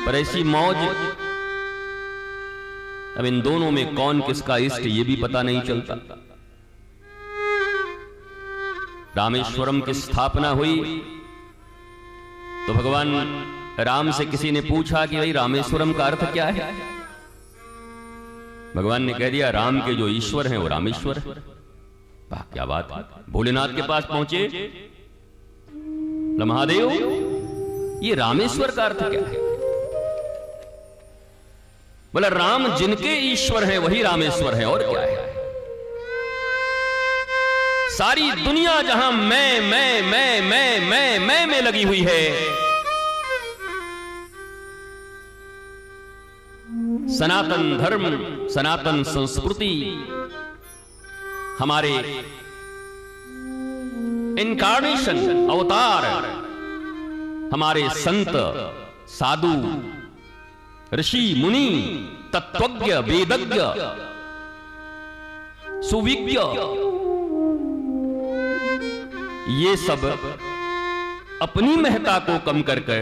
पर ऐसी मौज, अब इन दोनों में कौन किसका इष्ट ये भी पता नहीं चलता। रामेश्वरम की स्थापना हुई तो भगवान राम से किसी ने पूछा कि भाई रामेश्वरम का अर्थ क्या है। भगवान ने कह दिया राम के जो ईश्वर हैं वो रामेश्वर है। वाह क्या बात है। भोलेनाथ के पास पहुंचे, महादेव ये रामेश्वर का अर्थ क्या है। बोला राम जिनके ईश्वर है वही रामेश्वर है, और क्या है। सारी दुनिया जहां मैं में लगी हुई है, सनातन धर्म, सनातन संस्कृति, हमारे इनकार्नेशन, अवतार, हमारे संत साधु ऋषि मुनि, तत्वज्ञ, वेदज्ञ, सुविज्ञ, ये सब अपनी महत्ता को कम करके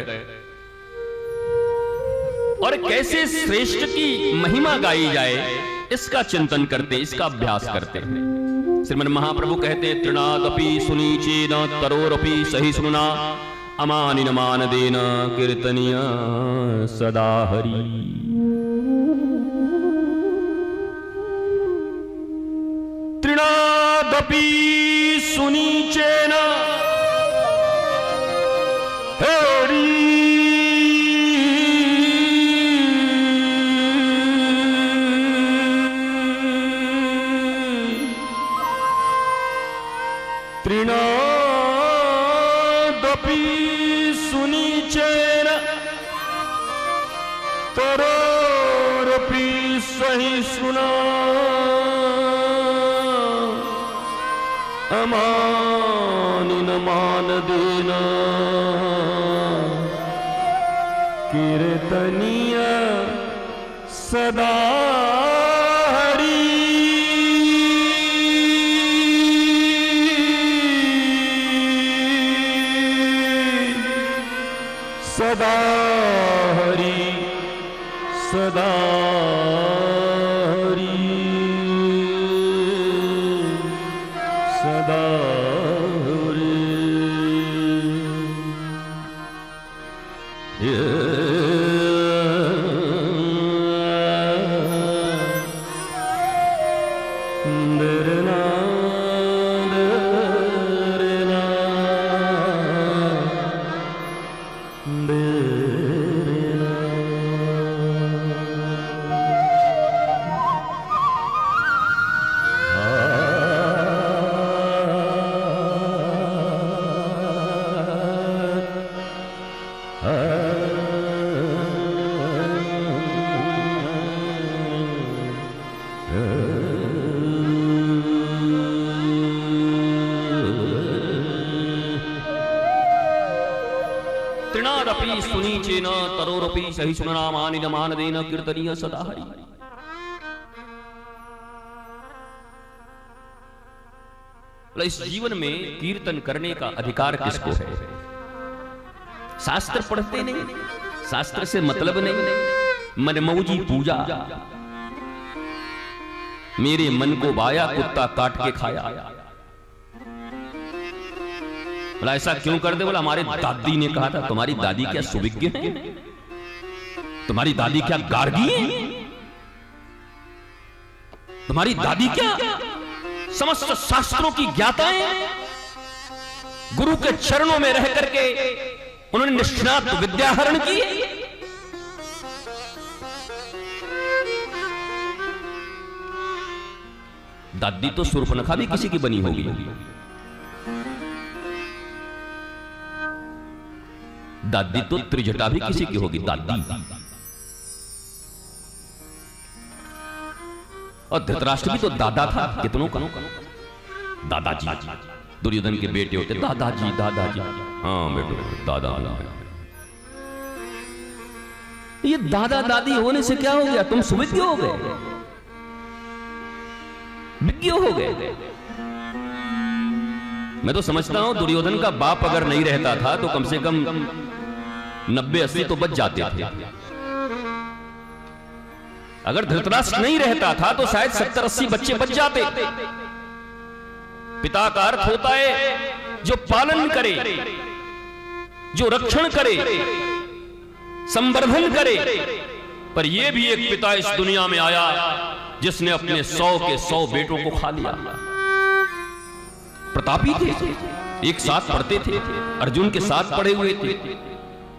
और कैसे श्रेष्ठ की महिमा गाई जाए इसका चिंतन करते, इसका अभ्यास करते हैं। श्रीमन महाप्रभु कहते हैं तृणादपि सुनीचेन तरोरपि सहिष्णुना अमानिन मानदेन कीर्तनीय सदा हरि। तृणादपि सुनीचेन हरि तृणादपि सुनीचेन तरोरपि सहिष्णुना अमानिन मानदेन कीर्तनीय सदा हरि। सदा हरि सदा हरि सदा हरि। तृणादपि सुनीचेन तरोरपि सहिष्णुना अमानिन मानदेन कीर्तनीय सदा हरि। इस जीवन में कीर्तन करने का अधिकार किसको है। शास्त्र पढ़ते नहीं, शास्त्र से मतलब नहीं, मनमौजी पूजा, मेरे मन को बाया कुत्ता काट के खाया। बोला ऐसा क्यों कर दे। बोला हमारे दादी ने कहा था। तुम्हारी दादी क्या सुविज्ञ है? तुम्हारी दादी क्या गार्गी है? तुम्हारी दादी क्या समस्त शास्त्रों की ज्ञाता है? गुरु के चरणों में रह करके उन्होंने निष्णात विद्याहरण की। दादी तो शूर्पणखा भी किसी की बनी होगी। दादी तो त्रिजटा भी किसी की होगी। दादी और धृतराष्ट्र भी तो दादा था कितनों का। दादाजी, दुर्योधन के बेटे होते दादाजी, दादाजी। हाँ बेटो दादा। ये दादा दादी होने से क्या हो गया? तुम सुविज्ञ हो गए, विज्ञ हो गए। मैं तो समझता हूं दुर्योधन का बाप अगर नहीं रहता था तो कम से कम 90-80 तो बच जाते थे। अगर धृतराष्ट्र नहीं रहता था तो शायद 70-80 बच्चे बच जाते। पिता का अर्थ होता है जो पालन करे, जो रक्षण करे, संवर्धन करे। पर यह भी एक पिता इस दुनिया में आया जिसने अपने 100 के 100 बेटों को खा लिया। प्रतापी थे, एक साथ पढ़ते थे, अर्जुन के साथ पढ़े हुए थे,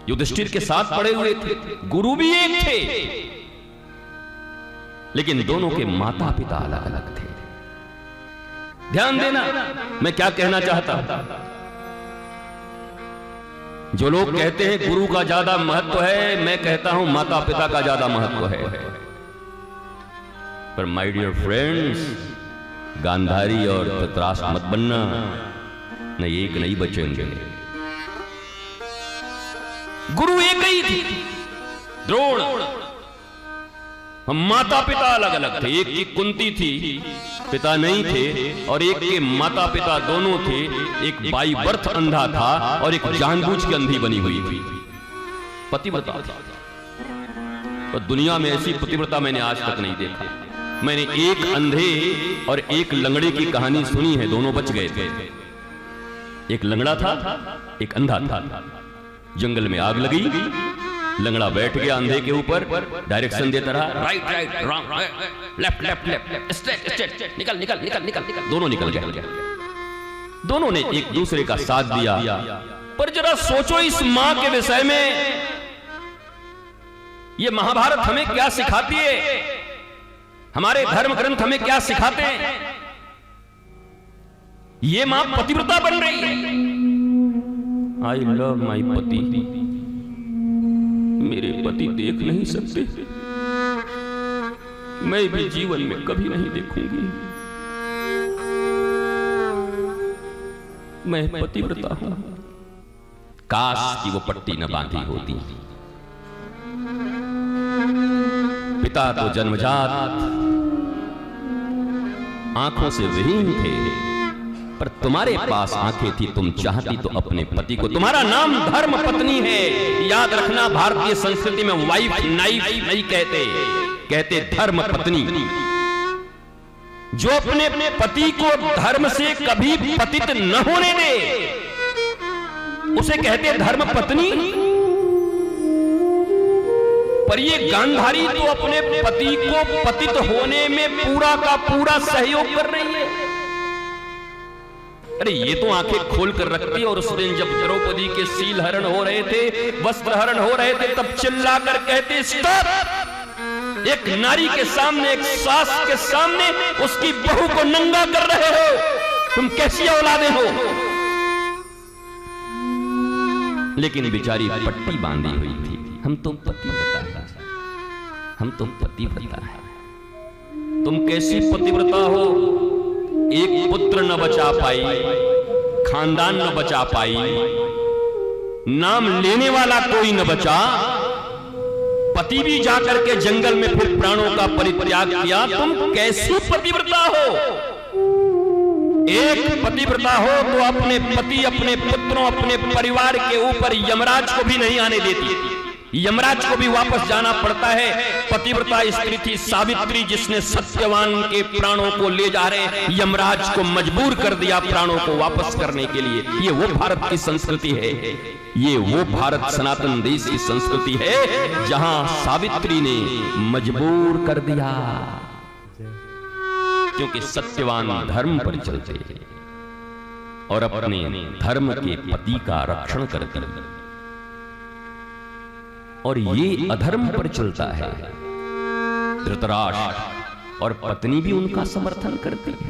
युधिष्ठिर के साथ पढ़े हुए थे, गुरु भी एक थे, लेकिन दोनों के माता पिता अलग अलग थे। ध्यान देना मैं क्या कहना चाहता हूं। जो लोग कहते हैं गुरु का ज्यादा महत्व है, मैं कहता हूं माता पिता का ज्यादा महत्व है। पर माय डियर फ्रेंड्स, गांधारी और धृतराष्ट्र मत बनना, न एक नहीं बचेंगे। गुरु एक ही थी, द्रोण। हम माता पिता अलग अलग थे। एक की कुंती थी, पिता नहीं थे, और एक के माता पिता दोनों थे। एक बाई बर्थ अंधा था और एक जानबूझ के अंधी बनी हुई थी। पतिव्रता था। तो दुनिया में ऐसी पतिव्रता मैंने आज तक नहीं देखा। मैंने एक अंधे और एक लंगड़े की कहानी सुनी है, दोनों बच गए थे। एक लंगड़ा था, एक अंधा था। जंगल में आग लगी, लंगड़ा बैठ गया अंधे के ऊपर, डायरेक्शन देता रहा, right right, wrong left left left, straight straight, निकल निकल निकल निकल निकल। दोनों निकल गए। दोनों ने एक दूसरे का साथ दिया। पर जरा सोचो इस मां के विषय में। ये महाभारत हमें क्या सिखाती है? हमारे धर्म ग्रंथ हमें क्या सिखाते हैं? ये मां पतिव्रता बन रही है। आई लव माई पति, मेरे पति देख नहीं सकते, मैं भी जीवन में कभी नहीं देखूंगी। मैं पतिव्रता हूं। काश की वो पट्टी न बांधी होती। पिता तो जन्मजात आंखों से विहीन थे, पर तुम्हारे पास आंखें थी, तुम चाहती तो अपने पति को। तुम्हारा नाम धर्म पत्नी है। याद रखना, भारतीय संस्कृति में वाइफ नाइफ नहीं कहते, कहते धर्म पत्नी। जो अपने पति को धर्म से कभी पतित न होने दे, उसे कहते धर्म पत्नी। पर ये गांधारी तो अपने पति को पतित होने में पूरा का पूरा सहयोग कर रही है। अरे ये तो आंखें खोल कर रखती है। और उस दिन जब द्रौपदी के सील हरण हो रहे थे, वस्त्र हरण हो रहे थे, तब चिल्लाकर कहते स्टॉप। एक नारी के सामने, एक सास के सामने उसकी बहू को नंगा कर रहे हो, तुम कैसी औलादे हो? लेकिन बेचारी पट्टी बांधी हुई थी। हम तो पतिव्रता है, हम तो पतिव्रता है। तुम कैसी पतिव्रता हो? एक पुत्र न बचा पाई, खानदान न बचा पाई, नाम लेने वाला कोई न बचा, पति भी जाकर के जंगल में फिर प्राणों का परित्याग किया। तुम कैसी पतिव्रता हो? एक पतिव्रता हो तो अपने पति, अपने पुत्रों, अपने परिवार के ऊपर यमराज को भी नहीं आने देती। यमराज को भी वापस जाना पड़ता है। पतिव्रता स्त्री थी सावित्री, जिसने सत्यवान के प्राणों को ले जा रहे यमराज को मजबूर कर दिया प्राणों को वापस करने के लिए। ये वो भारत की संस्कृति है, ये वो भारत सनातन देश की संस्कृति है जहां सावित्री ने मजबूर कर दिया, क्योंकि सत्यवान धर्म पर चलते और अपने धर्म के पति का रक्षण करते, और ये अधर्म पर चलता है। धृतराष्ट्र और पत्नी भी उनका समर्थन करती है।